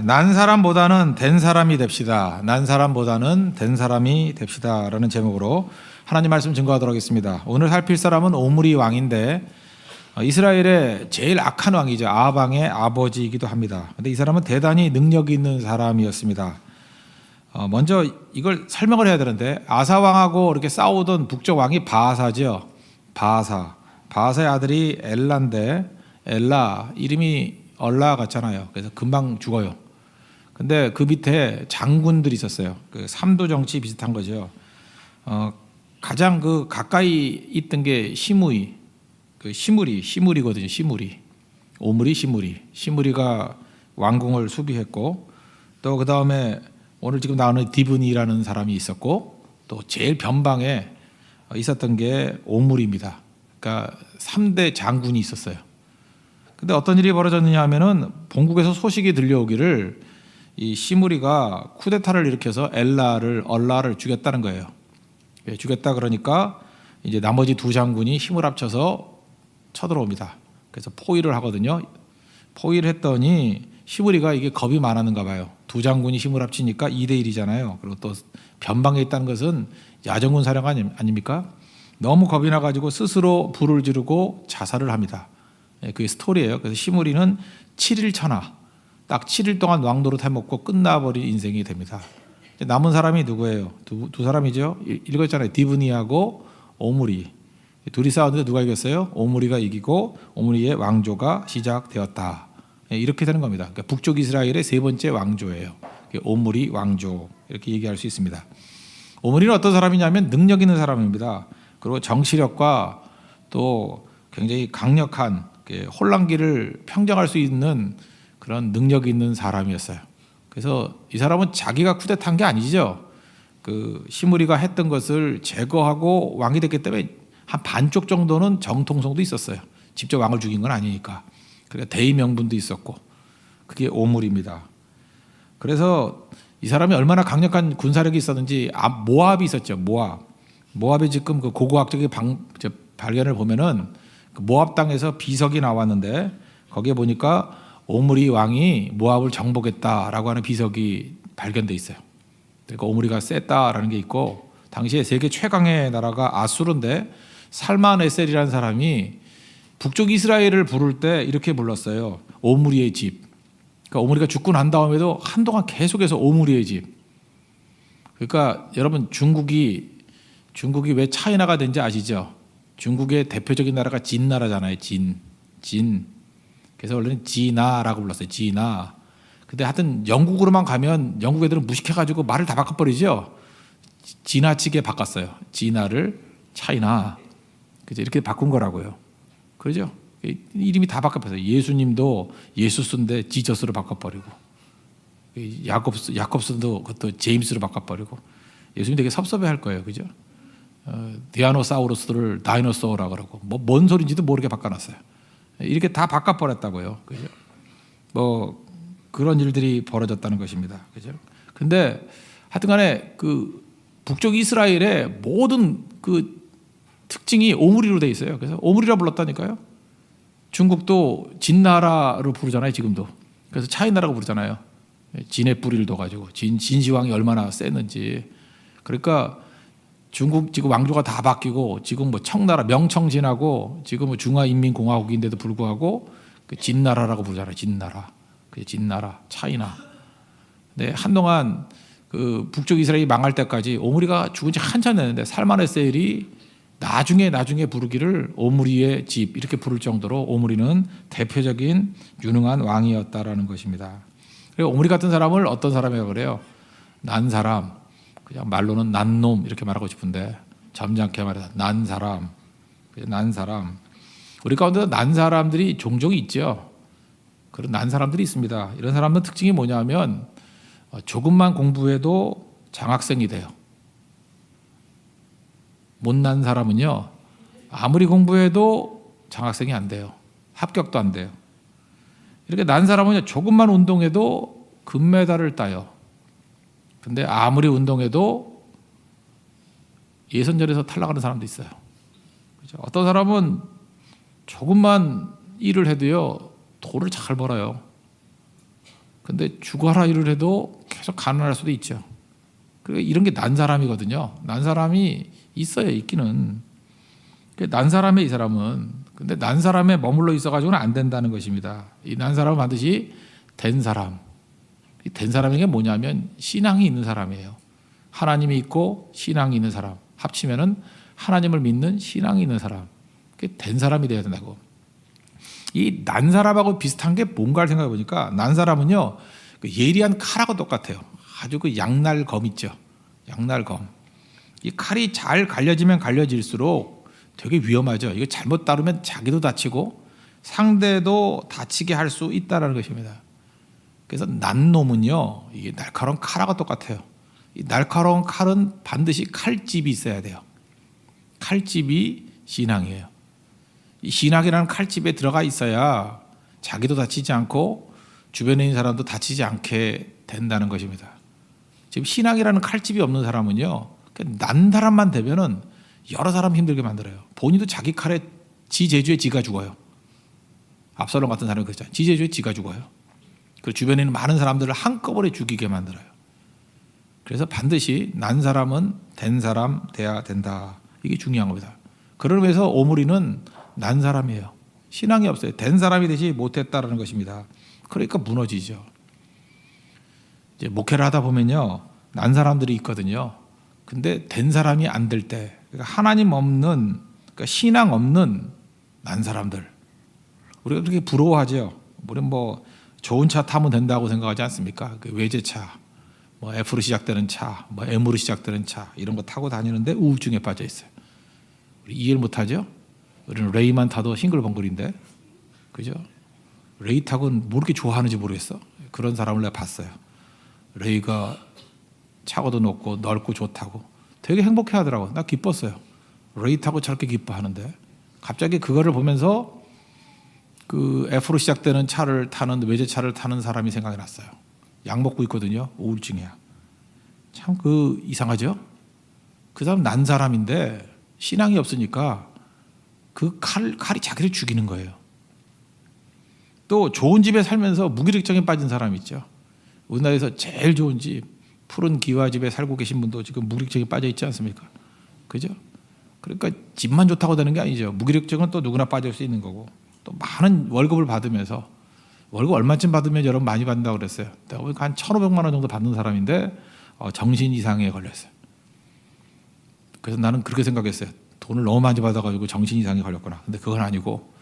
난 사람보다는 된 사람이 됩시다. 난 사람보다는 된 사람이 됩시다라는 제목으로 하나님 말씀 증거하도록 하겠습니다. 오늘 살필 사람은 오므리 왕인데 이스라엘의 제일 악한 왕이죠. 아합 왕의 아버지이기도 합니다. 근데 이 사람은 대단히 능력이 있는 사람이었습니다. 먼저 이걸 설명을 해야 되는데 아사 왕하고 이렇게 싸우던 북쪽 왕이 바하사죠. 바하사의 아들이 엘라인데 엘라 이름이 얼라 같잖아요. 그래서 금방 죽어요. 근데 그 밑에 장군들이 있었어요. 그 삼도 정치 비슷한 거죠. 가장 그 가까이 있던 게 시므이, 그 시므리거든요. 오므리 시므리가 왕궁을 수비했고, 또 그 다음에 오늘 지금 나오는 디브니라는 사람이 있었고, 또 제일 변방에 있었던 게 오므리입니다. 그러니까 3대 장군이 있었어요. 근데 어떤 일이 벌어졌느냐 하면은 본국에서 소식이 들려오기를 이 시므리가 쿠데타를 일으켜서 얼라를 죽였다는 거예요. 죽였다 그러니까 이제 나머지 두 장군이 힘을 합쳐서 쳐들어옵니다. 그래서 포위를 하거든요. 포위를 했더니 시므리가 이게 겁이 많았는가 봐요. 두 장군이 힘을 합치니까 2대 1이잖아요. 그리고 또 변방에 있다는 것은 야전군 사령 아닙니까? 너무 겁이 나가지고 스스로 불을 지르고 자살을 합니다. 그게 스토리예요. 그래서 시므리는 7일 천하, 딱 7일 동안 왕노릇 해먹고 끝나버린 인생이 됩니다. 남은 사람이 누구예요? 두 사람이죠. 읽었잖아요. 디브니하고 오므리. 둘이 싸웠는데 누가 이겼어요? 오므리가 이기고 오므리의 왕조가 시작되었다. 이렇게 되는 겁니다. 그러니까 북쪽 이스라엘의 세 번째 왕조예요. 오므리 왕조 이렇게 얘기할 수 있습니다. 오므리는 어떤 사람이냐면 능력 있는 사람입니다. 그리고 정치력과 또 굉장히 강력한 혼란기를 평정할 수 있는 그런 능력이 있는 사람이었어요. 그래서 이 사람은 자기가 쿠데타한 게 아니죠. 그 시므리가 했던 것을 제거하고 왕이 됐기 때문에 한 반쪽 정도는 정통성도 있었어요. 직접 왕을 죽인 건 아니니까. 그러니까 대의 명분도 있었고, 그게 오므리입니다. 그래서 이 사람이 얼마나 강력한 군사력이 있었는지 모압이 있었죠. 모압의 지금 그 고고학적인 발견을 보면은 모압 땅에서 비석이 나왔는데 거기에 보니까 오므리 왕이 모압을 정복했다라고 하는 비석이 발견돼 있어요. 그러니까 오므리가 셌다라는 게 있고, 당시에 세계 최강의 나라가 아수르인데 살만에셀이라는 사람이 북쪽 이스라엘을 부를 때 이렇게 불렀어요. 오므리의 집. 그러니까 오므리가 죽고 난 다음에도 한동안 계속해서 오므리의 집. 그러니까 여러분 중국이 왜 차이나가 된지 아시죠? 중국의 대표적인 나라가 진 나라잖아요. 진. 그래서 원래는 지나라고 불렀어요. 지나. 근데 하여튼 영국으로만 가면 영국 애들은 무식해가지고 말을 다 바꿔버리죠. 지나치게 바꿨어요. 지나를 차이나. 그죠? 이렇게 바꾼 거라고요. 그죠? 이름이 다 바꿔버렸어요. 예수님도 예수스인데 지저스로 바꿔버리고, 야콥스도 그것도 제임스로 바꿔버리고. 예수님 되게 섭섭해할 거예요. 그죠? 디아노사우루스를 다이노소어라고 그러고 뭔 소리인지도 모르게 바꿔놨어요. 이렇게 다 바꿔버렸다고요. 그죠? 뭐 그런 일들이 벌어졌다는 것입니다. 그죠? 근데 하여튼간에 그 북쪽 이스라엘의 모든 그 특징이 오므리로 돼 있어요. 그래서 오므리라 불렀다니까요. 중국도 진나라로 부르잖아요. 지금도. 그래서 차이나라고 부르잖아요. 진의 뿌리를 둬가지고 진시황이 얼마나 셌는지. 그러니까 중국 지금 왕조가 다 바뀌고 지금 뭐 청나라 명청진하고 지금 뭐 중화인민공화국인데도 불구하고 그 진나라라고 부르잖아요. 진나라, 차이나. 네, 한동안 그 북쪽 이스라엘이 망할 때까지 오므리가 죽은 지 한참 됐는데 살만에셀이 나중에 부르기를 오므리의 집 이렇게 부를 정도로 오므리는 대표적인 유능한 왕이었다라는 것입니다. 그리고 오므리 같은 사람을 어떤 사람이라고 그래요? 난 사람. 그냥 말로는 난 놈 이렇게 말하고 싶은데 점잖게 말해서 난 사람. 우리 가운데도 난 사람들이 종종 있죠. 그런 난 사람들이 있습니다. 이런 사람들 특징이 뭐냐면 조금만 공부해도 장학생이 돼요. 못난 사람은요, 아무리 공부해도 장학생이 안 돼요. 합격도 안 돼요. 이렇게 난 사람은 조금만 운동해도 금메달을 따요. 근데 아무리 운동해도 예선전에서 탈락하는 사람도 있어요. 그렇죠? 어떤 사람은 조금만 일을 해도요 돈을 잘 벌어요. 근데 죽어라 일을 해도 계속 가난할 수도 있죠. 그러니까 이런 게 난 사람이거든요. 난 사람이 있어요, 있기는. 난 사람의 이 사람은. 근데 난 사람에 머물러 있어가지고는 안 된다는 것입니다. 이 난 사람은 반드시 된 사람. 이 된 사람이 뭐냐면 신앙이 있는 사람이에요. 하나님이 있고 신앙이 있는 사람. 합치면은 하나님을 믿는 신앙이 있는 사람. 그게 된 사람이 되어야 된다고. 이 난 사람하고 비슷한 게 뭔가를 생각해 보니까 난 사람은요, 그 예리한 칼하고 똑같아요. 아주 그 양날검 있죠. 양날검. 이 칼이 잘 갈려지면 갈려질수록 되게 위험하죠. 이거 잘못 다루면 자기도 다치고 상대도 다치게 할 수 있다는 것입니다. 그래서 난 놈은요, 이게 날카로운 칼하고 똑같아요. 이 날카로운 칼은 반드시 칼집이 있어야 돼요. 칼집이 신앙이에요. 이 신앙이라는 칼집에 들어가 있어야 자기도 다치지 않고 주변에 있는 사람도 다치지 않게 된다는 것입니다. 지금 신앙이라는 칼집이 없는 사람은요, 난 사람만 되면은 여러 사람 힘들게 만들어요. 본인도 자기 칼에 지 재주에 지가 죽어요. 압살롬 같은 사람이 그랬잖아요. 지 재주에 지가 죽어요. 그리고 주변에 있는 많은 사람들을 한꺼번에 죽이게 만들어요. 그래서 반드시 난 사람은 된 사람 돼야 된다. 이게 중요한 겁니다. 그러면서 오므리는 난 사람이에요. 신앙이 없어요. 된 사람이 되지 못했다라는 것입니다. 그러니까 무너지죠. 이제 목회를 하다 보면요, 난 사람들이 있거든요. 근데 된 사람이 안 될 때, 그러니까 하나님 없는, 그러니까 신앙 없는 난 사람들, 우리가 그렇게 부러워하죠. 우리는 뭐 좋은 차 타면 된다고 생각하지 않습니까? 그 외제차, 뭐 F로 시작되는 차, 뭐 M으로 시작되는 차, 이런 거 타고 다니는데 우울증에 빠져 있어요. 우리 이해를 못하죠? 우리는 레이만 타도 싱글벙글인데, 그죠? 레이 타고는 뭐 이렇게 좋아하는지 모르겠어. 그런 사람을 내가 봤어요. 레이가 차고도 높고 넓고 좋다고 되게 행복해하더라고. 나 기뻤어요. 레이 타고 저렇게 기뻐하는데 갑자기 그거를 보면서 그 F로 시작되는 차를 타는 외제차를 타는 사람이 생각이 났어요. 약 먹고 있거든요. 우울증이야. 참 그 이상하죠? 그 사람 난 사람인데 신앙이 없으니까 그 칼이 자기를 죽이는 거예요. 또 좋은 집에 살면서 무기력증에 빠진 사람 있죠. 우리나라에서 제일 좋은 집, 푸른 기와집에 살고 계신 분도 지금 무기력증에 빠져 있지 않습니까? 그죠? 그러니까 집만 좋다고 되는 게 아니죠. 무기력증은 또 누구나 빠질 수 있는 거고, 또 많은 월급을 받으면서, 월급 얼마쯤 받으면 여러분 많이 받는다고 그랬어요. 내가 보니까 한 1,500만 원 정도 받는 사람인데 정신 이상에 걸렸어요. 그래서 나는 그렇게 생각했어요. 돈을 너무 많이 받아가지고 정신 이상에 걸렸구나. 근데 그건 아니고,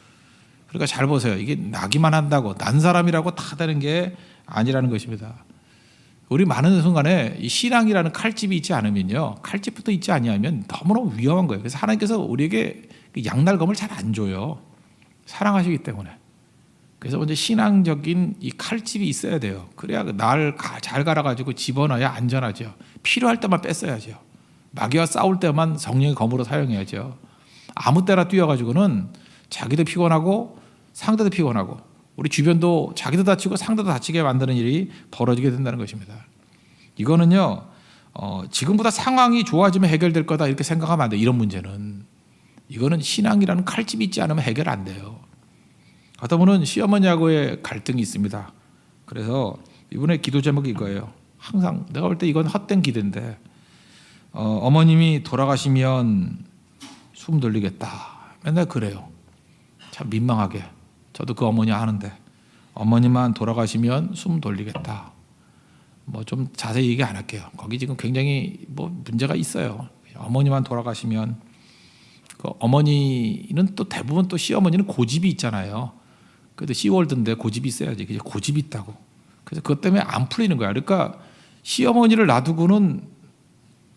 그러니까 잘 보세요. 이게 나기만 한다고 난 사람이라고 다 되는 게 아니라는 것입니다. 우리 많은 순간에 이 신앙이라는 칼집이 있지 않으면요, 칼집부터 있지 아니하면 너무너무 위험한 거예요. 그래서 하나님께서 우리에게 양날검을 잘 안 줘요. 사랑하시기 때문에. 그래서 먼저 신앙적인 이 칼집이 있어야 돼요. 그래야 날 잘 갈아가지고 집어넣어야 안전하죠. 필요할 때만 뺐어야죠. 마귀와 싸울 때만 성령의 검으로 사용해야죠. 아무 때나 뛰어가지고는 자기도 피곤하고 상대도 피곤하고 우리 주변도 자기도 다치고 상대도 다치게 만드는 일이 벌어지게 된다는 것입니다. 이거는요, 지금보다 상황이 좋아지면 해결될 거다 이렇게 생각하면 안 돼요. 이런 문제는. 이거는 신앙이라는 칼집이 있지 않으면 해결 안 돼요. 어떤 분은 시어머니하고의 갈등이 있습니다. 그래서 이번에 기도 제목이 이거예요. 항상 내가 볼 때 이건 헛된 기도인데, 어머님이 돌아가시면 숨 돌리겠다. 맨날 그래요. 참 민망하게. 저도 그 어머니 아는데, 어머니만 돌아가시면 숨 돌리겠다. 뭐 좀 자세히 얘기 안 할게요. 거기 지금 굉장히 뭐 문제가 있어요. 어머니만 돌아가시면, 그 어머니는 또 대부분 또 시어머니는 고집이 있잖아요. 그래도 시월드인데 고집이 있어야지. 그냥 고집이 있다고. 그래서 그것 때문에 안 풀리는 거야. 그러니까 시어머니를 놔두고는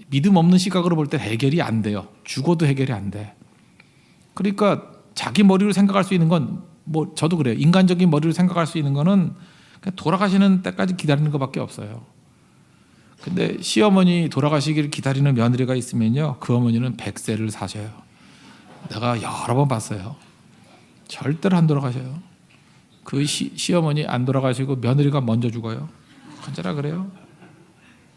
믿음 없는 시각으로 볼 때 해결이 안 돼요. 죽어도 해결이 안 돼. 그러니까 자기 머리로 생각할 수 있는 건, 뭐 저도 그래요. 인간적인 머리로 생각할 수 있는 거는 그냥 돌아가시는 때까지 기다리는 것밖에 없어요. 근데 시어머니 돌아가시기를 기다리는 며느리가 있으면요, 그 어머니는 100세를 사셔요. 내가 여러 번 봤어요. 절대로 안 돌아가셔요. 그 시어머니 안 돌아가시고 며느리가 먼저 죽어요. 언제나 그래요.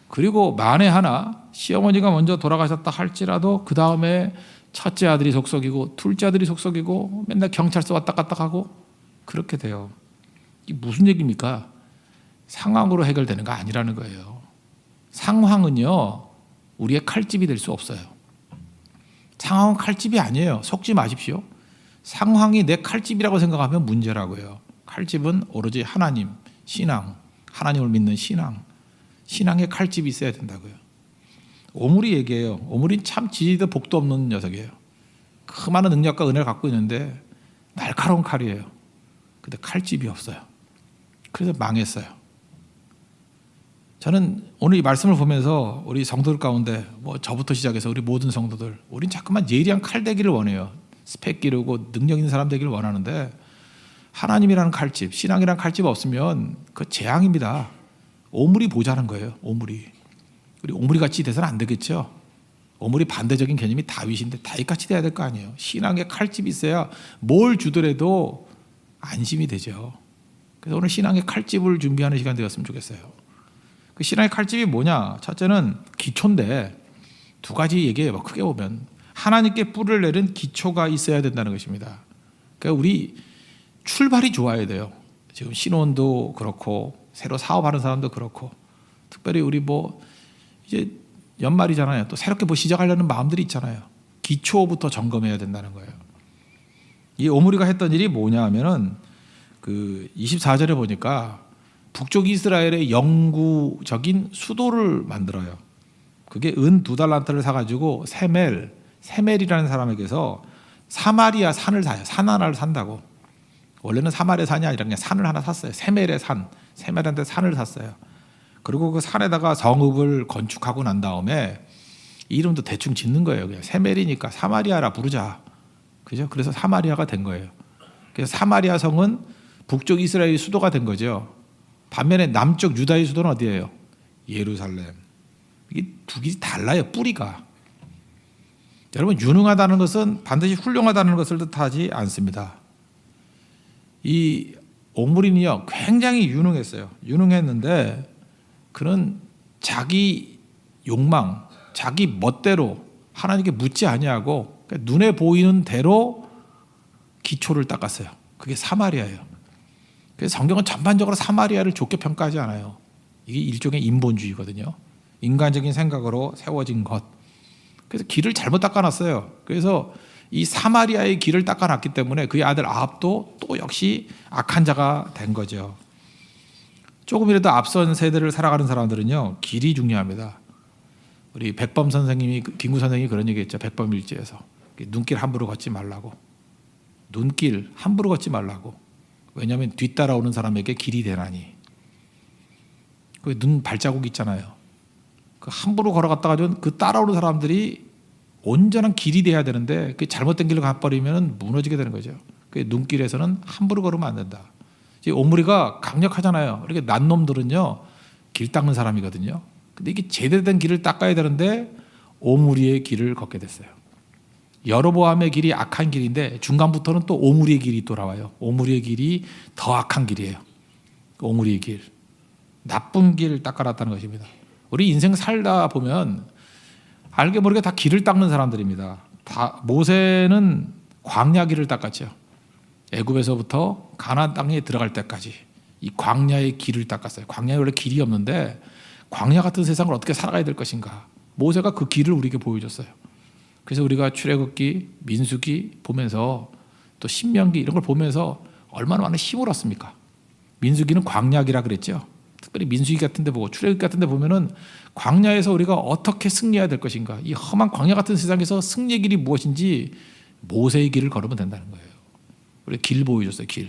그리고 만에 하나 시어머니가 먼저 돌아가셨다 할지라도 그 다음에 첫째 아들이 속썩이고 둘째 아들이 속썩이고 맨날 경찰서 왔다 갔다 하고 그렇게 돼요. 이게 무슨 얘기입니까? 상황으로 해결되는 거 아니라는 거예요. 상황은요, 우리의 칼집이 될 수 없어요. 상황은 칼집이 아니에요. 속지 마십시오. 상황이 내 칼집이라고 생각하면 문제라고요. 칼집은 오로지 하나님, 신앙, 하나님을 믿는 신앙, 신앙의 칼집이 있어야 된다고요. 오므리 얘기해요. 오므리는 참 지지도 복도 없는 녀석이에요. 그 많은 능력과 은혜를 갖고 있는데 날카로운 칼이에요. 근데 칼집이 없어요. 그래서 망했어요. 저는 오늘 이 말씀을 보면서 우리 성도들 가운데 저부터 시작해서 우리 모든 성도들, 우린 자꾸만 예리한 칼 되기를 원해요. 스펙 기르고 능력 있는 사람 되기를 원하는데 하나님이라는 칼집, 신앙이라는 칼집 없으면 그 재앙입니다. 오므리 보자는 거예요. 오므리. 우리 오므리 같이 돼서는 안 되겠죠. 오므리 반대적인 개념이 다윗인데 다윗같이 돼야 될 거 아니에요. 신앙의 칼집이 있어야 뭘 주더라도 안심이 되죠. 그래서 오늘 신앙의 칼집을 준비하는 시간 되었으면 좋겠어요. 그 신앙의 칼집이 뭐냐? 첫째는 기초인데 두 가지 얘기해요. 크게 보면 하나님께 뿔을 내린 기초가 있어야 된다는 것입니다. 그러니까 우리 출발이 좋아야 돼요. 지금 신혼도 그렇고 새로 사업하는 사람도 그렇고 특별히 우리 이제 연말이잖아요. 또 새롭게 시작하려는 마음들이 있잖아요. 기초부터 점검해야 된다는 거예요. 이 오므리가 했던 일이 뭐냐 하면은 그 24절에 보니까 북쪽 이스라엘의 영구적인 수도를 만들어요. 그게 은 2달란트를 사가지고 세멜이라는 사람에게서 사마리아 산을 사요. 산 하나를 산다고. 원래는 사마리아 산이 아니라 그냥 산을 하나 샀어요. 세멜의 산. 세멜한테 산을 샀어요. 그리고 그 산에다가 성읍을 건축하고 난 다음에 이름도 대충 짓는 거예요. 그냥 세멜이니까 사마리아라 부르자. 그죠? 그래서 사마리아가 된 거예요. 그래서 사마리아 성은 북쪽 이스라엘 수도가 된 거죠. 반면에 남쪽 유다의 수도는 어디예요? 예루살렘. 이게 두 개이 달라요. 뿌리가. 여러분 유능하다는 것은 반드시 훌륭하다는 것을 뜻하지 않습니다. 이 오므리는요 굉장히 유능했어요. 유능했는데 그는 자기 욕망, 자기 멋대로 하나님께 묻지 아니하고 눈에 보이는 대로 기초를 닦았어요. 그게 사마리아예요. 그래서 성경은 전반적으로 사마리아를 좋게 평가하지 않아요. 이게 일종의 인본주의거든요. 인간적인 생각으로 세워진 것. 그래서 길을 잘못 닦아놨어요. 그래서 이 사마리아의 길을 닦아놨기 때문에 그의 아들 아합도 또 역시 악한 자가 된 거죠. 조금이라도 앞선 세대를 살아가는 사람들은요 길이 중요합니다. 우리 백범 선생님이 김구 선생님이 그런 얘기했죠. 백범일지에서 눈길 함부로 걷지 말라고. 눈길 함부로 걷지 말라고. 왜냐하면 뒤따라오는 사람에게 길이 되나니. 그 눈 발자국 있잖아요. 그 함부로 걸어갔다가 그 따라오는 사람들이 온전한 길이 돼야 되는데 그 잘못된 길로 가버리면 무너지게 되는 거죠. 그 눈길에서는 함부로 걸으면 안 된다. 오므리가 강력하잖아요. 이렇게 난 놈들은요 길 닦는 사람이거든요. 근데 이게 제대로 된 길을 닦아야 되는데 오므리의 길을 걷게 됐어요. 여로보암의 길이 악한 길인데 중간부터는 또 오므리의 길이 돌아와요. 오므리의 길이 더 악한 길이에요. 오므리의 길. 나쁜 길을 닦아놨다는 것입니다. 우리 인생 살다 보면 알게 모르게 다 길을 닦는 사람들입니다. 다 모세는 광야 길을 닦았죠. 애굽에서부터 가나안 땅에 들어갈 때까지 이 광야의 길을 닦았어요. 광야에 원래 길이 없는데 광야 같은 세상을 어떻게 살아가야 될 것인가. 모세가 그 길을 우리에게 보여줬어요. 그래서 우리가 출애굽기, 민수기 보면서 또 신명기 이런 걸 보면서 얼마나 많은 힘을 얻습니까? 민수기는 광야기라 그랬죠. 특별히 민수기 같은 데 보고 출애굽기 같은 데 보면은 광야에서 우리가 어떻게 승리해야 될 것인가. 이 험한 광야 같은 세상에서 승리의 길이 무엇인지 모세의 길을 걸으면 된다는 거예요. 우리 길 보여줬어요. 길.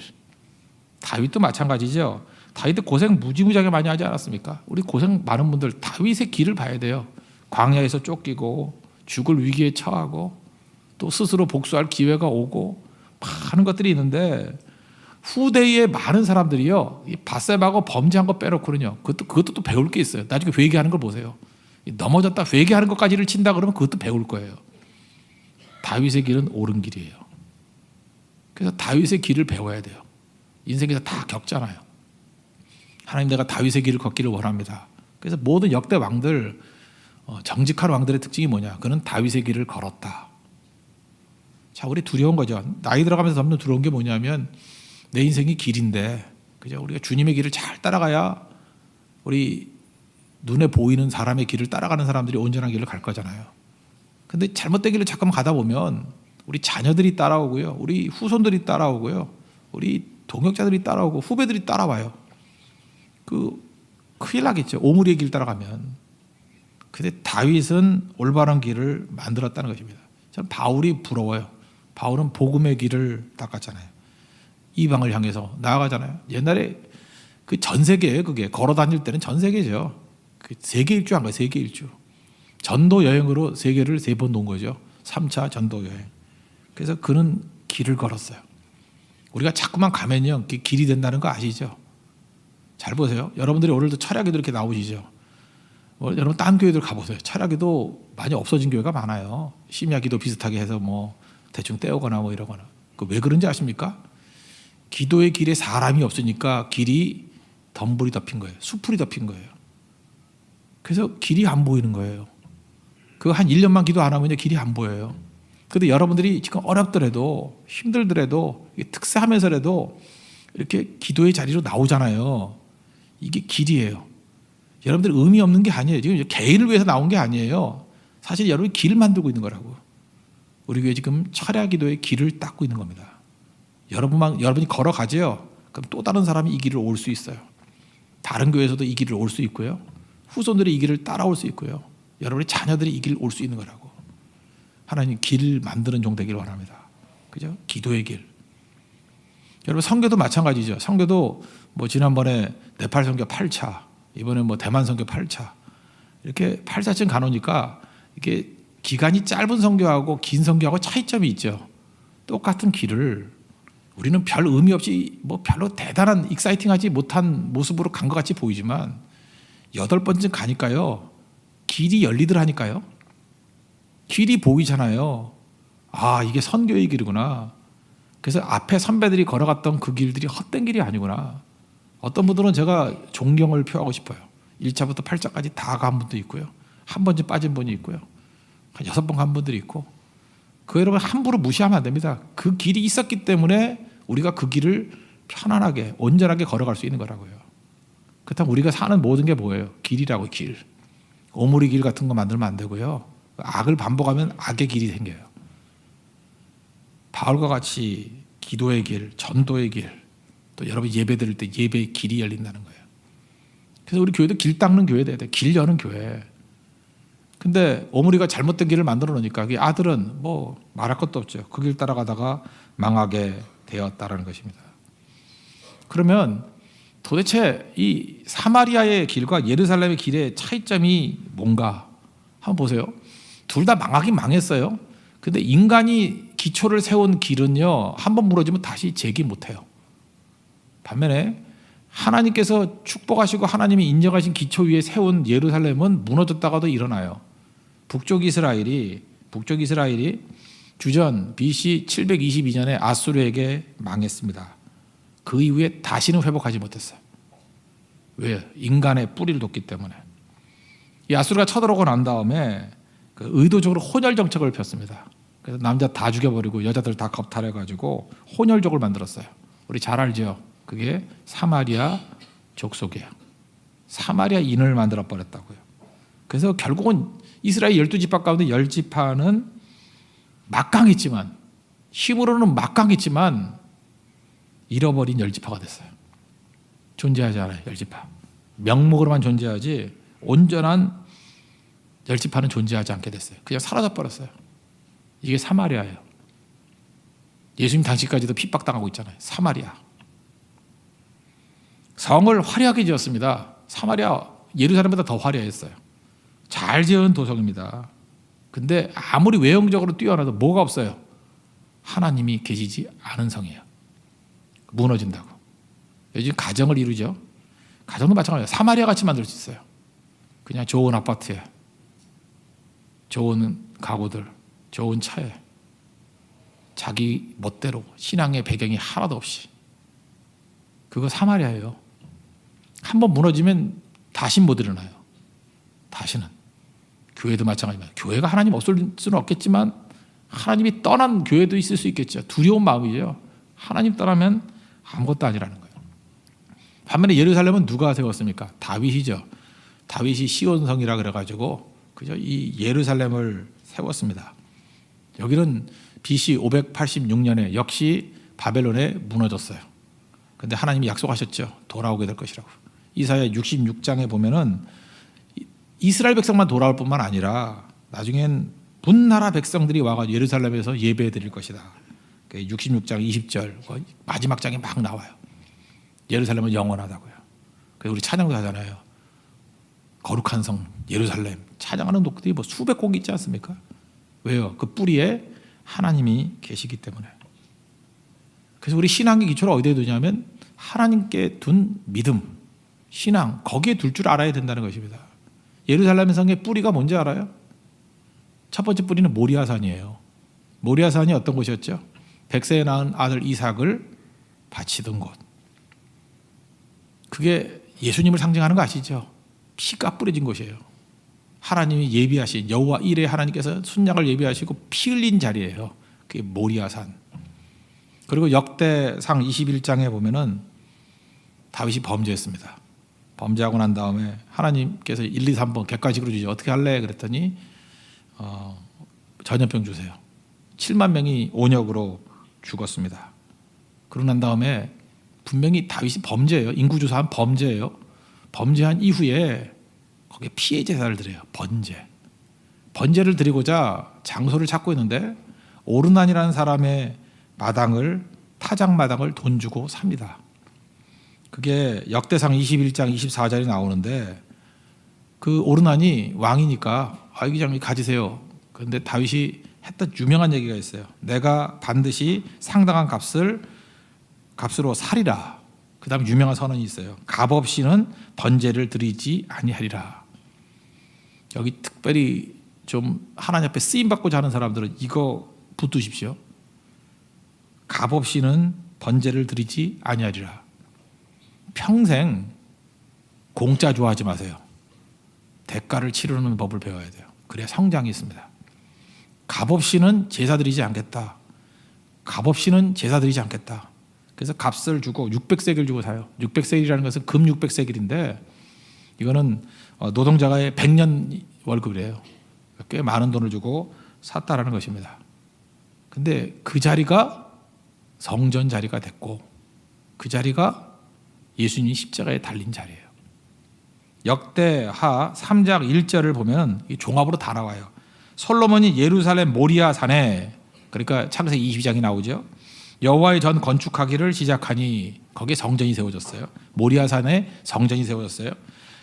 다윗도 마찬가지죠. 다윗도 고생 무지무지하게 많이 하지 않았습니까? 우리 고생 많은 분들 다윗의 길을 봐야 돼요. 광야에서 쫓기고 죽을 위기에 처하고 또 스스로 복수할 기회가 오고 많은 것들이 있는데 후대의 많은 사람들이요 이 밧셈하고 범죄한 거 빼놓고는요 그것도 또 배울 게 있어요. 나중에 회개하는 걸 보세요. 넘어졌다 회개하는 것까지를 친다 그러면 그것도 배울 거예요. 다윗의 길은 옳은 길이에요. 그래서 다윗의 길을 배워야 돼요. 인생에서 다 겪잖아요. 하나님 내가 다윗의 길을 걷기를 원합니다. 그래서 모든 역대 왕들 정직한 왕들의 특징이 뭐냐? 그는 다윗의 길을 걸었다. 자, 우리 두려운 거죠. 나이 들어가면서 점점 두려운 게 뭐냐면 내 인생이 길인데 그죠? 우리가 주님의 길을 잘 따라가야 우리 눈에 보이는 사람의 길을 따라가는 사람들이 온전한 길을 갈 거잖아요. 근데 잘못된 길을 잠깐 가다 보면 우리 자녀들이 따라오고요, 우리 후손들이 따라오고요, 우리 동역자들이 따라오고 후배들이 따라와요. 큰일 나겠죠. 오므리의 길 따라가면. 근데 다윗은 올바른 길을 만들었다는 것입니다. 저는 바울이 부러워요. 바울은 복음의 길을 닦았잖아요. 이방을 향해서 나아가잖아요. 옛날에 그 전 세계예요. 그게 걸어 다닐 때는 전 세계죠. 그 세계 일주 한 거예요. 세계 일주. 전도 여행으로 세계를 3번 논 거죠. 3차 전도 여행. 그래서 그는 길을 걸었어요. 우리가 자꾸만 가면요, 길이 된다는 거 아시죠? 잘 보세요. 여러분들이 오늘도 철학에도 이렇게 나오시죠. 여러분 딴 교회들 가보세요. 철학에도 많이 없어진 교회가 많아요. 심야기도 비슷하게 해서 뭐 대충 떼오거나 뭐 이러거나. 왜 그런지 아십니까? 기도의 길에 사람이 없으니까 길이 덤불이 덮인 거예요. 수풀이 덮인 거예요. 그래서 길이 안 보이는 거예요. 그거 한 1년만 기도 안 하면 길이 안 보여요. 그런데 여러분들이 지금 어렵더라도 힘들더라도 특사하면서라도 이렇게 기도의 자리로 나오잖아요. 이게 길이에요. 여러분들 의미 없는 게 아니에요. 지금 개인을 위해서 나온 게 아니에요. 사실 여러분이 길을 만들고 있는 거라고. 우리 교회 지금 철야 기도의 길을 닦고 있는 겁니다. 여러분이 걸어가죠. 그럼 또 다른 사람이 이 길을 올 수 있어요. 다른 교회에서도 이 길을 올 수 있고요. 후손들이 이 길을 따라올 수 있고요. 여러분의 자녀들이 이 길을 올 수 있는 거라고. 하나님 길을 만드는 종 되기를 원합니다. 그죠? 기도의 길. 여러분 선교도 마찬가지죠. 선교도 뭐 지난번에 네팔 선교 8차, 이번에 뭐 대만 선교 8차, 이렇게 8차쯤 가놓으니까 이게 기간이 짧은 선교하고 긴 선교하고 차이점이 있죠. 똑같은 길을 우리는 별 의미 없이 뭐 별로 대단한 익사이팅하지 못한 모습으로 간 것 같이 보이지만 8번쯤 가니까요, 길이 열리더라니까요. 길이 보이잖아요. 아, 이게 선교의 길이구나. 그래서 앞에 선배들이 걸어갔던 그 길들이 헛된 길이 아니구나. 어떤 분들은 제가 존경을 표하고 싶어요. 1차부터 8차까지 다 간 분도 있고요, 한 번쯤 빠진 분이 있고요, 한 6번 간 분들이 있고. 그 여러분 함부로 무시하면 안 됩니다. 그 길이 있었기 때문에 우리가 그 길을 편안하게 온전하게 걸어갈 수 있는 거라고요. 그렇다면 우리가 사는 모든 게 뭐예요? 길이라고. 길. 오므리 길 같은 거 만들면 안 되고요. 악을 반복하면 악의 길이 생겨요. 바울과 같이 기도의 길, 전도의 길, 또 여러분 예배 드릴 때 예배의 길이 열린다는 거예요. 그래서 우리 교회도 길 닦는 교회 돼야 돼. 길 여는 교회. 근데 오므리가 잘못된 길을 만들어 놓으니까 그 아들은 뭐 말할 것도 없죠. 그 길 따라가다가 망하게 되었다라는 것입니다. 그러면 도대체 이 사마리아의 길과 예루살렘의 길의 차이점이 뭔가 한번 보세요. 둘 다 망하긴 망했어요. 근데 인간이 기초를 세운 길은요, 한번 무너지면 다시 재기 못해요. 반면에 하나님께서 축복하시고 하나님이 인정하신 기초 위에 세운 예루살렘은 무너졌다가도 일어나요. 북쪽 이스라엘이 주전 BC 722년에 아수르에게 망했습니다. 그 이후에 다시는 회복하지 못했어요. 왜요? 인간의 뿌리를 뒀기 때문에. 이 아수르가 쳐들어오고 난 다음에 그 의도적으로 혼혈 정책을 폈습니다. 그래서 남자 다 죽여버리고 여자들 다 겁탈해가지고 혼혈족을 만들었어요. 우리 잘 알죠? 그게 사마리아 족속이에요. 사마리아인을 만들어 버렸다고요. 그래서 결국은 이스라엘 12지파 가운데 10지파는 막강했지만, 힘으로는 막강했지만 잃어버린 10지파가 됐어요. 존재하지 않아요. 10지파. 명목으로만 존재하지 온전한 10지파는 존재하지 않게 됐어요. 그냥 사라져버렸어요. 이게 사마리아예요. 예수님 당시까지도 핍박당하고 있잖아요. 사마리아. 성을 화려하게 지었습니다. 사마리아 예루살렘보다 더 화려했어요. 잘 지은 도성입니다. 근데 아무리 외형적으로 뛰어나도 뭐가 없어요? 하나님이 계시지 않은 성이에요. 무너진다고. 요즘 가정을 이루죠. 가정도 마찬가지예요. 사마리아 같이 만들 수 있어요. 그냥 좋은 아파트에, 좋은 가구들, 좋은 차에, 자기 멋대로 신앙의 배경이 하나도 없이. 그거 사마리아예요. 한번 무너지면 다시 못 일어나요. 다시는. 교회도 마찬가지입니다. 교회가 하나님 없을 수는 없겠지만 하나님이 떠난 교회도 있을 수 있겠죠. 두려운 마음이죠. 하나님 떠나면 아무것도 아니라는 거예요. 반면에 예루살렘은 누가 세웠습니까? 다윗이죠. 다윗이 시온성이라 그래가지고 그죠? 이 예루살렘을 세웠습니다. 여기는 BC 586년에 역시 바벨론에 무너졌어요. 그런데 하나님이 약속하셨죠. 돌아오게 될 것이라고. 이사야 66장에 보면은 이스라엘 백성만 돌아올 뿐만 아니라 나중엔 분나라 백성들이 와가지고 예루살렘에서 예배해 드릴 것이다. 66장 20절 마지막 장에 막 나와요. 예루살렘은 영원하다고요. 그래서 우리 찬양도 하잖아요. 거룩한 성 예루살렘 찬양하는 곡들이 뭐 수백 곡 있지 않습니까? 왜요? 그 뿌리에 하나님이 계시기 때문에. 그래서 우리 신앙의 기초를 어디에 두냐면 하나님께 둔 믿음, 신앙 거기에 둘 줄 알아야 된다는 것입니다. 예루살렘 성의 뿌리가 뭔지 알아요? 첫 번째 뿌리는 모리아산이에요. 모리아산이 어떤 곳이었죠? 백세에 낳은 아들 이삭을 바치던 곳. 그게 예수님을 상징하는 거 아시죠? 피가 뿌려진 곳이에요. 하나님이 예비하신 여호와 일에 하나님께서 순양을 예비하시고 피 흘린 자리예요. 그게 모리아산. 그리고 역대상 21장에 보면은 다윗이 범죄했습니다. 범죄하고 난 다음에 하나님께서 1, 2, 3번 객관식으로 주죠. 어떻게 할래? 그랬더니 전염병 주세요. 7만 명이 온역으로 죽었습니다. 그러고 난 다음에 분명히 다윗이 범죄예요. 인구조사한 범죄예요. 범죄한 이후에 거기에 피해 제사를 드려요. 번제를 드리고자 장소를 찾고 있는데 오르난이라는 사람의 마당을 타작 마당을 돈 주고 삽니다. 그게 역대상 21장 24절에 나오는데 그 오르난이 왕이니까 이 장님 가지세요. 그런데 다윗이 했던 유명한 얘기가 있어요. 내가 반드시 상당한 값으로 살이라. 그 다음에 유명한 선언이 있어요. 값없이는 번제를 드리지 아니하리라. 여기 특별히 좀 하나님 앞에 쓰임받고자 하는 사람들은 이거 붙두십시오. 값없이는 번제를 드리지 아니하리라. 평생 공짜 좋아하지 마세요. 대가를 치르는 법을 배워야 돼요. 그래야 성장이 있습니다. 값없이는 제사 드리지 않겠다. 값없이는 제사 드리지 않겠다. 그래서 값을 주고 600세겔 주고 사요. 600세겔이라는 것은 금 600세겔인데 이거는 노동자가의 100년 월급이래요. 꽤 많은 돈을 주고 샀다라는 것입니다. 근데 그 자리가 성전 자리가 됐고 그 자리가 예수님이 십자가에 달린 자리예요. 역대하 3장 1절을 보면 종합으로 다 나와요. 솔로몬이 예루살렘 모리아 산에, 그러니까 창세기 22장이 나오죠. 여호와의 전 건축하기를 시작하니 거기에 성전이 세워졌어요. 모리아 산에 성전이 세워졌어요.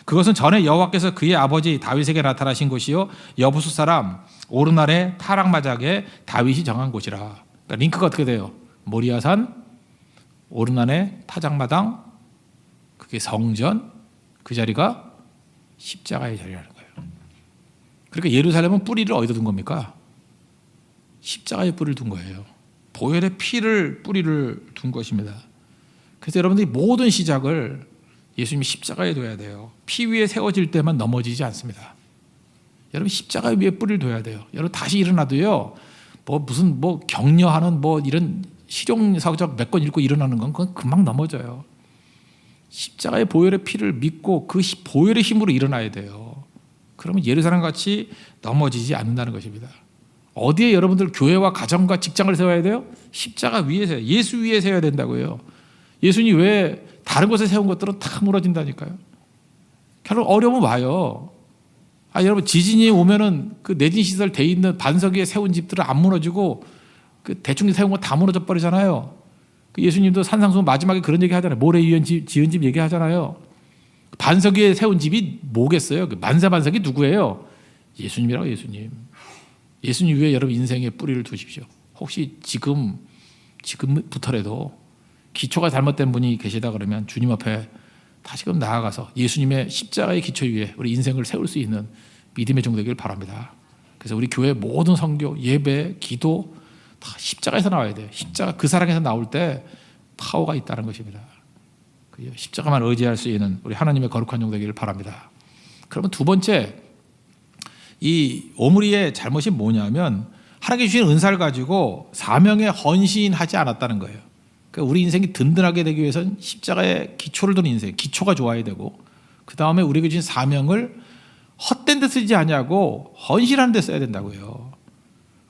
그것은 전에 여호와께서 그의 아버지 다윗에게 나타나신 곳이요 여부수 사람 오르날의 타락마작에 다윗이 정한 곳이라. 그러니까 링크가 어떻게 돼요? 모리아산, 오르날의 타작마당, 그게 성전, 그 자리가 십자가의 자리라는 거예요. 그러니까 예루살렘은 뿌리를 어디다 둔 겁니까? 십자가에 뿌리를 둔 거예요. 보혈의 피를 뿌리를 둔 것입니다. 그래서 여러분들이 모든 시작을 예수님이 십자가에 둬야 돼요. 피 위에 세워질 때만 넘어지지 않습니다. 여러분 십자가 위에 뿌리를 둬야 돼요. 여러분 다시 일어나도요. 무슨 격려하는 이런 실용사적 몇 권 읽고 일어나는 건 그건 금방 넘어져요. 십자가의 보혈의 피를 믿고 그 보혈의 힘으로 일어나야 돼요. 그러면 예루살렘 같이 넘어지지 않는다는 것입니다. 어디에 여러분들 교회와 가정과 직장을 세워야 돼요? 십자가 위에 세워야, 예수 위에 세워야 된다고요. 예수님 왜 다른 곳에 세운 것들은 다 무너진다니까요. 결국 어려움은 와요. 여러분 지진이 오면은 그 내진 시설 돼 있는 반석 위에 세운 집들은 안 무너지고 그 대충 세운 거 다 무너져 버리잖아요. 그 예수님도 산상수훈 마지막에 그런 얘기 하잖아요. 모래 위에 지은 집 얘기하잖아요. 반석 위에 세운 집이 뭐겠어요? 그 만세 반석이 누구예요? 예수님이라고. 예수님 위에 여러분 인생의 뿌리를 두십시오. 혹시 지금부터라도 기초가 잘못된 분이 계시다 그러면 주님 앞에 다시금 나아가서 예수님의 십자가의 기초 위에 우리 인생을 세울 수 있는 믿음의 종 되길 바랍니다. 그래서 우리 교회 모든 선교, 예배, 기도 다 십자가에서 나와야 돼요. 십자가 그 사랑에서 나올 때 파워가 있다는 것입니다. 십자가만 의지할 수 있는 우리 하나님의 거룩한 종 되기를 바랍니다. 그러면 두 번째, 이 오므리의 잘못이 뭐냐면 하나님께 주신 은사를 가지고 사명에 헌신하지 않았다는 거예요. 그러니까 우리 인생이 든든하게 되기 위해서는 십자가에 기초를 두는 인생, 기초가 좋아야 되고, 그 다음에 우리에게 주신 사명을 헛된 데 쓰지 않냐고 헌신하는 데 써야 된다고요.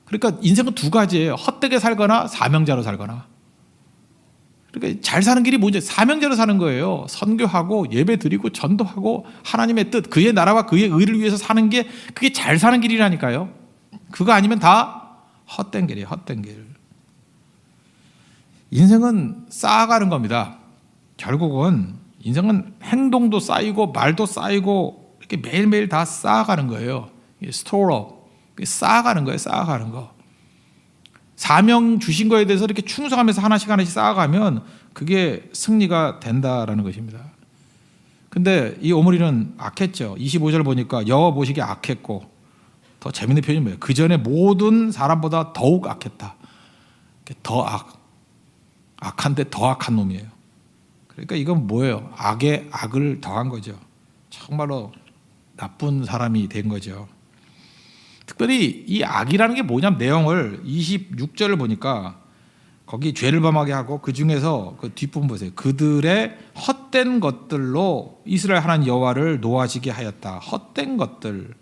그러니까 인생은 두 가지예요. 헛되게 살거나 사명자로 살거나. 그러니까 잘 사는 길이 뭐죠? 사명자로 사는 거예요. 선교하고 예배 드리고 전도하고 하나님의 뜻, 그의 나라와 그의 의를 위해서 사는 게 그게 잘 사는 길이라니까요. 그거 아니면 다 헛된 길이에요. 헛된 길. 인생은 쌓아가는 겁니다. 결국은 인생은 행동도 쌓이고 말도 쌓이고 이렇게 매일매일 다 쌓아가는 거예요. 스토어업, 쌓아가는 거예요. 쌓아가는 거. 사명 주신 거에 대해서 이렇게 충성하면서 하나씩 하나씩 쌓아가면 그게 승리가 된다라는 것입니다. 근데 이 오므리는 악했죠. 25절 보니까 여호와 보시기에 악했고, 더 재밌는 표현이 뭐예요? 그 전에 모든 사람보다 더욱 악했다. 더 악한데 더 악한 놈이에요. 그러니까 이건 뭐예요? 악에 악을 더한 거죠. 정말로 나쁜 사람이 된 거죠. 특별히 이 악이라는 게 뭐냐면 내용을 26절을 보니까 거기 죄를 범하게 하고 그 중에서 그 뒷부분 보세요. 그들의 헛된 것들로 이스라엘 하나님 여호와를 노하시게 하였다. 헛된 것들.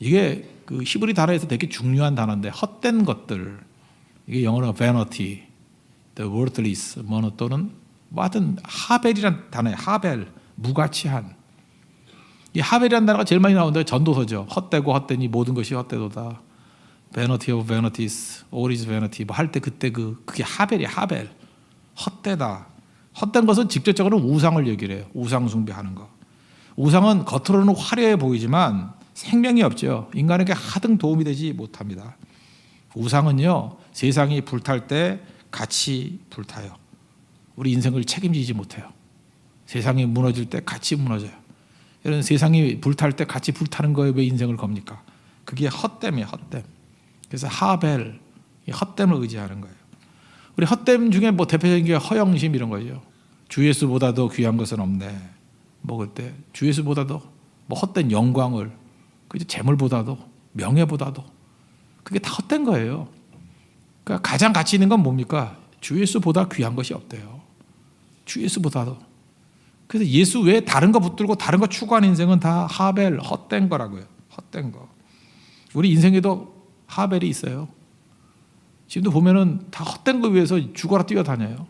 이게 그 히브리 단어에서 되게 중요한 단어인데 헛된 것들. 이게 영어로 vanity, the worthless, 또는 뭐 하여튼 하벨이란 단어예요. 하벨, 무가치한. 이 하벨이라는 단어가 제일 많이 나오는데 전도서죠. 헛되고 헛되니 모든 것이 헛되도다. Vanity of vanities, all is vanity. 뭐 할 때 그때 그게 하벨이야. 하벨. 헛되다. 헛된 것은 직접적으로 우상을 얘기를 해요. 우상 숭배하는 거. 우상은 겉으로는 화려해 보이지만 생명이 없죠. 인간에게 하등 도움이 되지 못합니다. 우상은요, 세상이 불탈 때 같이 불타요. 우리 인생을 책임지지 못해요. 세상이 무너질 때 같이 무너져요. 이런 세상이 불탈 때 같이 불타는 거에 왜 인생을 겁니까? 그게 헛됨이에요. 헛됨. 그래서 하벨, 헛됨을 의지하는 거예요. 우리 헛됨 중에 뭐 대표적인 게 허영심 이런 거죠. 주 예수보다도 귀한 것은 없네. 먹을 때 주 예수보다도 뭐 헛된 영광을, 그죠? 재물보다도 명예보다도 그게 다 헛된 거예요. 그러니까 가장 가치 있는 건 뭡니까? 주 예수보다 귀한 것이 없대요. 주 예수보다도. 그래서 예수 외에 다른 거 붙들고 다른 거 추구하는 인생은 다 하벨, 헛된 거라고요. 헛된 거. 우리 인생에도 하벨이 있어요. 지금도 보면은 다 헛된 거 위해서 죽어라 뛰어다녀요.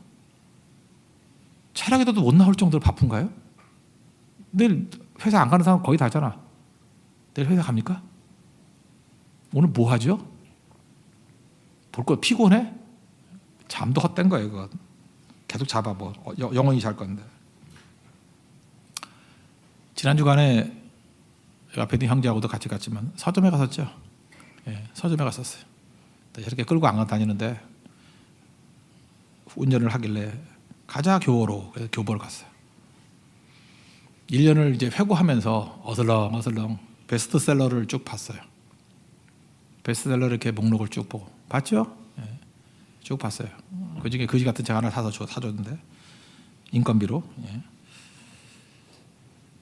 철학에도 못 나올 정도로 바쁜가요? 내일 회사 안 가는 사람 거의 다잖아. 내일 회사 갑니까? 오늘 뭐 하죠? 볼 거 피곤해? 잠도 헛된 거예요. 그거. 계속 잡아 뭐 영원히 잘 건데. 지난 주간에 앞에 있는 형제하고도 같이 갔지만 서점에 갔었죠. 예, 서점에 갔었어요. 이렇게 끌고 안 다니는데 운전을 하길래 가자 교보로, 그래서 교보를 갔어요. 1년을 이제 회고하면서 어슬렁 베스트셀러를 쭉 봤어요. 베스트셀러 이렇게 목록을 쭉 보고 봤죠? 예, 쭉 봤어요. 그 중에 거지 같은 책 하나 사줬는데 인건비로. 예.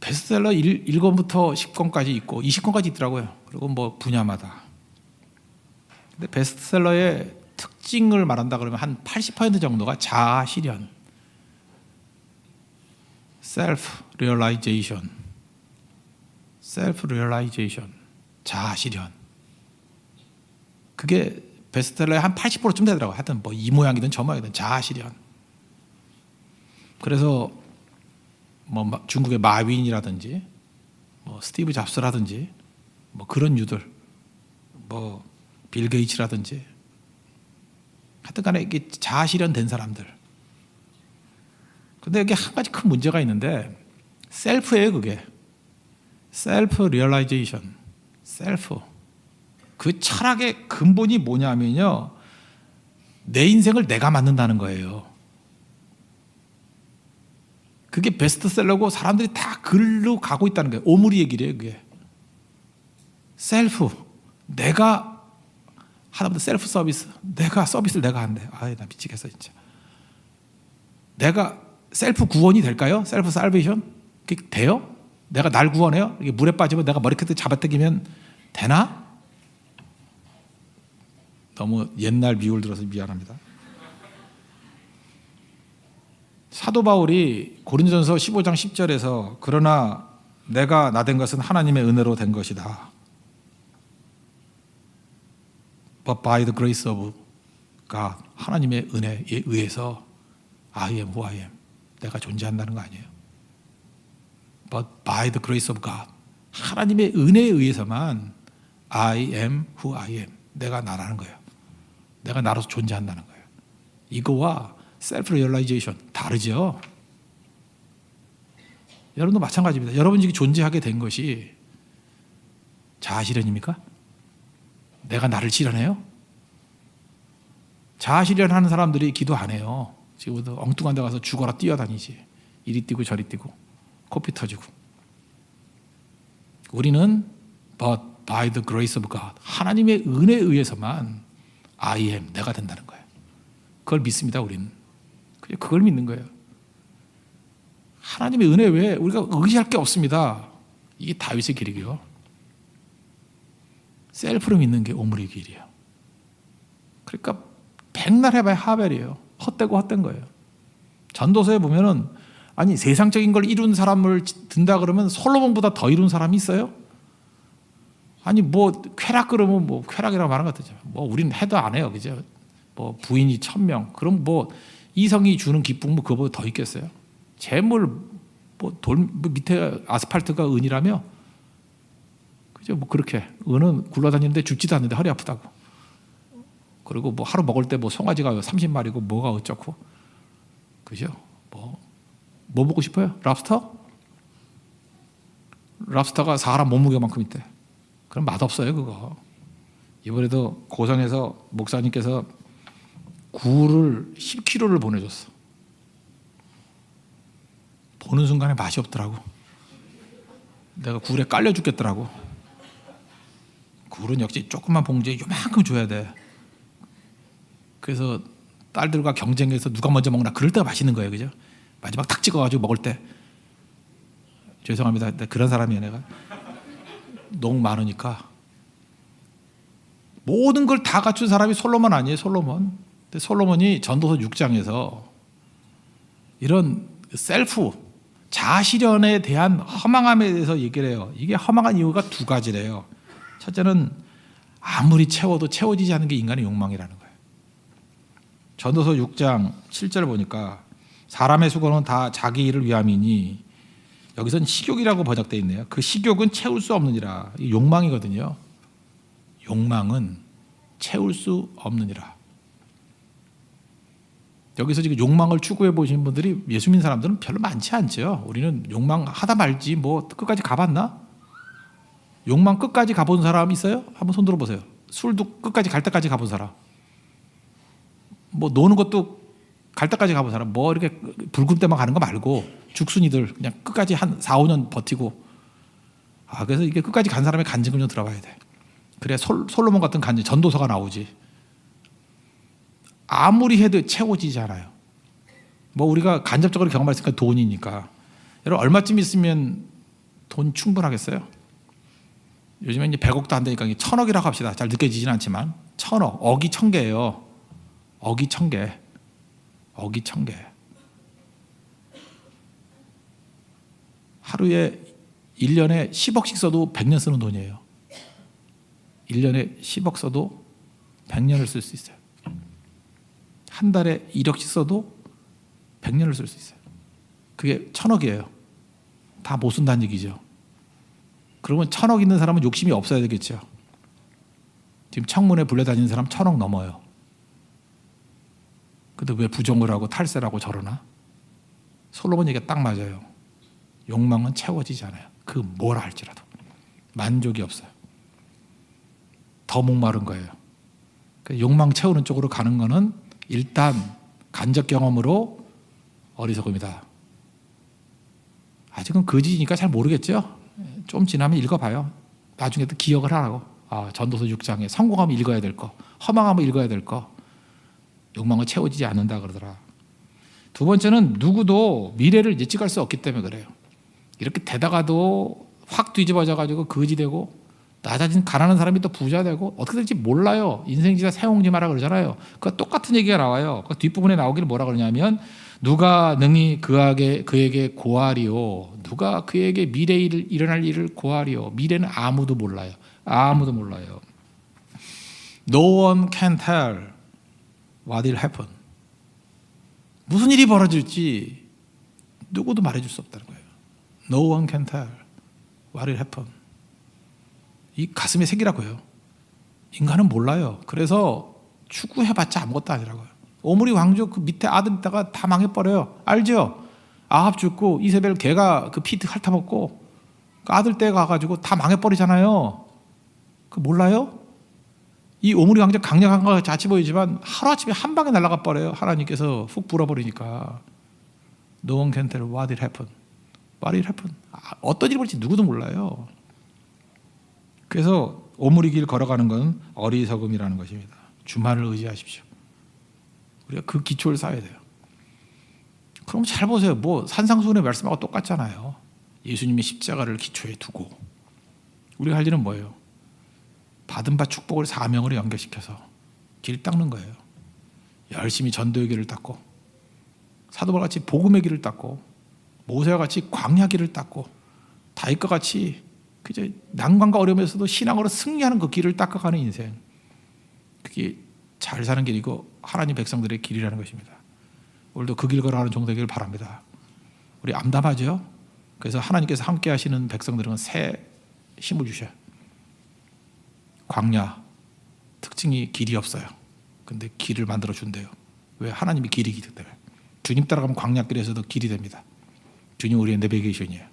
베스트셀러 1권부터 10권까지 있고 20권까지 있더라고요. 그리고 뭐 분야마다. 근데 베스트셀러의 특징을 말한다 그러면 한 80% 정도가 자아 실현, self-realization, 자아 실현. 그게 베스트셀러의 한 80%쯤 되더라고요. 하여튼 뭐 이 모양이든 저 모양이든 자아 실현. 그래서 뭐 중국의 마윈이라든지 뭐 스티브 잡스라든지 뭐 그런 유들, 뭐 빌 게이츠라든지 하여튼간에 이게 자아 실현된 사람들. 근데 여기 한 가지 큰 문제가 있는데 셀프예요. 그게 셀프 리얼라이제이션, 셀프. 그 철학의 근본이 뭐냐면요, 내 인생을 내가 만든다는 거예요. 그게 베스트셀러고 사람들이 다 글로 가고 있다는 거예요. 오므리의 길이에요. 그게 셀프, 내가 하다보다 셀프 서비스, 내가 서비스를 내가 한대. 아이 나 미치겠어 진짜. 내가 셀프 구원이 될까요? 셀프 살베이션? 그게 돼요? 내가 날 구원해요? 이게 물에 빠지면 내가 머리카락 잡아당기면 되나? 너무 옛날 미울 들어서 미안합니다. 사도 바울이 고린도전서 15장 10절에서 그러나 내가 나 된 것은 하나님의 은혜로 된 것이다. But by the grace of God, 하나님의 은혜에 의해서 I am who I am, 내가 존재한다는 거 아니에요. But by the grace of God, 하나님의 은혜에 의해서만 I am who I am, 내가 나라는 거예요. 내가 나로서 존재한다는 거예요. 이거와 self-realization 다르죠. 여러분도 마찬가지입니다. 여러분이 존재하게 된 것이 자아실현입니까? 내가 나를 실현해요? 자아실현하는 사람들이 기도 안 해요. 지금부터 엉뚱한 데 가서 죽어라 뛰어다니지. 이리 뛰고 저리 뛰고 코피 터지고. 우리는 but by the grace of God, 하나님의 은혜에 의해서만 I am, 내가 된다는 거예요. 그걸 믿습니다. 우리는 그걸 믿는 거예요. 하나님의 은혜 외에 우리가 의지할 게 없습니다. 이게 다윗의 길이고요. 셀프로 믿는 게 오므리의 길이에요. 그러니까 백날 해봐야 하벨이에요. 헛된 거예요. 전도서에 보면은 아니 세상적인 걸 이룬 사람을 든다 그러면 솔로몬보다 더 이룬 사람이 있어요? 아니 뭐 쾌락 그러면 뭐 쾌락이라고 말하는 것 같죠. 뭐 우리는 해도 안 해요, 그죠? 뭐 부인이 1000명, 그럼 뭐 이성이 주는 기쁨 뭐 그거보다 더 있겠어요? 재물 뭐 밑에 아스팔트가 은이라며, 그죠? 뭐 그렇게 은은 굴러다니는데 죽지도 않는데 허리 아프다고. 그리고 뭐 하루 먹을 때 뭐 송아지가 30마리고 뭐가 어쩌고, 그죠? 뭐 먹고 싶어요? 랍스터? 랍스터가 사람 몸무게만큼 있대. 그럼 맛없어요 그거. 이번에도 고성에서 목사님께서 굴을 10kg를 보내줬어. 보는 순간에 맛이 없더라고. 내가 굴에 깔려 죽겠더라고. 굴은 역시 조그만 봉지에 요만큼 줘야 돼. 그래서 딸들과 경쟁해서 누가 먼저 먹나 그럴 때가 맛있는 거예요, 그죠? 마지막 탁 찍어가지고 먹을 때 죄송합니다. 그런 사람이에요 내가. 너무 많으니까. 모든 걸 다 갖춘 사람이 솔로몬 아니에요, 솔로몬. 근데 솔로몬이 전도서 6장에서 이런 셀프, 자아실현에 대한 허망함에 대해서 얘기를 해요. 이게 허망한 이유가 두 가지래요. 첫째는 아무리 채워도 채워지지 않는 게 인간의 욕망이라는 거예요. 전도서 6장 7절 보니까 사람의 수고는 다 자기 일을 위함이니, 여기서는 식욕이라고 번역되어 있네요. 그 식욕은 채울 수 없느니라. 이 욕망이거든요. 욕망은 채울 수 없느니라. 여기서 지금 욕망을 추구해 보시는 분들이 예수 믿는 사람들은 별로 많지 않죠. 우리는 욕망 하다 말지 뭐 끝까지 가봤나? 욕망 끝까지 가본 사람 있어요? 한번 손 들어보세요. 술도 끝까지 갈 때까지 가본 사람. 뭐 노는 것도 갈 때까지 가본 사람. 뭐 이렇게 붉은 때만 가는 거 말고 죽순이들 그냥 끝까지 한 4, 5년 버티고. 그래서 이게 끝까지 간 사람의 간증을 좀 들어봐야 돼. 그래 솔로몬 같은 간증, 전도서가 나오지. 아무리 해도 채워지지 않아요. 뭐 우리가 간접적으로 경험했으니까 돈이니까. 여러분 얼마쯤 있으면 돈 충분하겠어요? 요즘에 이제 100억도 안 되니까 1000억이라고 합시다. 잘 느껴지지는 않지만 1000억, 억이 1000개예요. 억이 1000개. 억이 1000개. 하루에 1년에 10억씩 써도 100년 쓰는 돈이에요. 1년에 10억 써도 100년을 쓸 수 있어요. 한 달에 1억씩 써도 100년을 쓸 수 있어요. 그게 1000억이에요. 다 못 쓴다는 얘기죠. 그러면 1000억 있는 사람은 욕심이 없어야 되겠죠. 지금 청문회 불려다니는 사람 1000억 넘어요. 근데 왜 부정을 하고 탈세를 하고 저러나? 솔로몬 얘기가 딱 맞아요. 욕망은 채워지지 않아요. 그 뭐라 할지라도 만족이 없어요. 더 목마른 거예요. 욕망 채우는 쪽으로 가는 거는 일단 간접 경험으로 어리석음이다. 아직은 거지니까 잘 모르겠죠. 좀 지나면 읽어봐요. 나중에 또 기억을 하라고. 전도서 6장에 성공하면 읽어야 될 거, 허망하면 읽어야 될 거. 욕망은 채워지지 않는다 그러더라. 두 번째는 누구도 미래를 예측할 수 없기 때문에 그래요. 이렇게 되다가도 확 뒤집어져가지고 거지 되고, 나 자신 가난한 사람이 또 부자 되고, 어떻게 될지 몰라요. 인생지다 새옹지마라 그러잖아요. 그 똑같은 얘기가 나와요. 그 뒷부분에 나오기를 뭐라 그러냐면, 누가 능히 그에게 고하리요. 누가 그에게 미래에 일어날 일을 고하리요. 미래는 아무도 몰라요. 아무도 몰라요. No one can tell what will happen. 무슨 일이 벌어질지 누구도 말해줄 수 없다는 거예요. No one can tell what will happen. 이 가슴에 새기라고요. 인간은 몰라요. 그래서 추구해봤자 아무것도 아니라고요. 오므리 왕족 그 밑에 아들 있다가 다 망해버려요. 알죠? 아합 죽고 이세벨 걔가 그 피트 핥아먹고 그 아들 때 가가지고 다 망해버리잖아요. 그 몰라요? 이 오므리 왕족 강력한 거 자치 보이지만 하루아침에 한 방에 날아가 버려요. 하나님께서 훅 불어버리니까. No one can tell what will happen. What will happen. 어떤 일이 벌어질지 누구도 몰라요. 그래서 오므리 길 걸어가는 건 어리석음이라는 것입니다. 주만을 의지하십시오. 우리가 그 기초를 쌓아야 돼요. 그럼 잘 보세요. 뭐 산상수훈의 말씀하고 똑같잖아요. 예수님이 십자가를 기초에 두고 우리가 할 일은 뭐예요? 받은 바 축복을 사명으로 연결시켜서 길 닦는 거예요. 열심히 전도의 길을 닦고 사도바울 같이 복음의 길을 닦고 모세와 같이 광야 길을 닦고 다윗과 같이 그저 난관과 어려움에서도 신앙으로 승리하는 그 길을 닦아가는 인생. 그게 잘 사는 길이고 하나님 백성들의 길이라는 것입니다. 오늘도 그 길 걸어가는 종들 되기를 바랍니다. 우리 암담하죠? 그래서 하나님께서 함께 하시는 백성들은 새 힘을 주셔요. 광야 특징이 길이 없어요. 근데 길을 만들어 준대요. 왜? 하나님이 길이기 때문에. 주님 따라가면 광야길에서도 길이 됩니다. 주님 우리의 내비게이션이에요.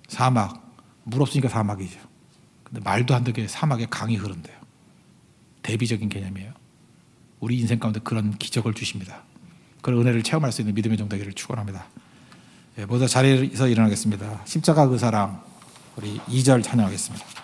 사막, 물 없으니까 사막이죠. 근데 말도 안 되게 사막에 강이 흐른대요. 대비적인 개념이에요. 우리 인생 가운데 그런 기적을 주십니다. 그런 은혜를 체험할 수 있는 믿음의 종 되기를 축원합니다. 모두 자리에서 일어나겠습니다. 십자가 그 사랑 우리 2절 찬양하겠습니다.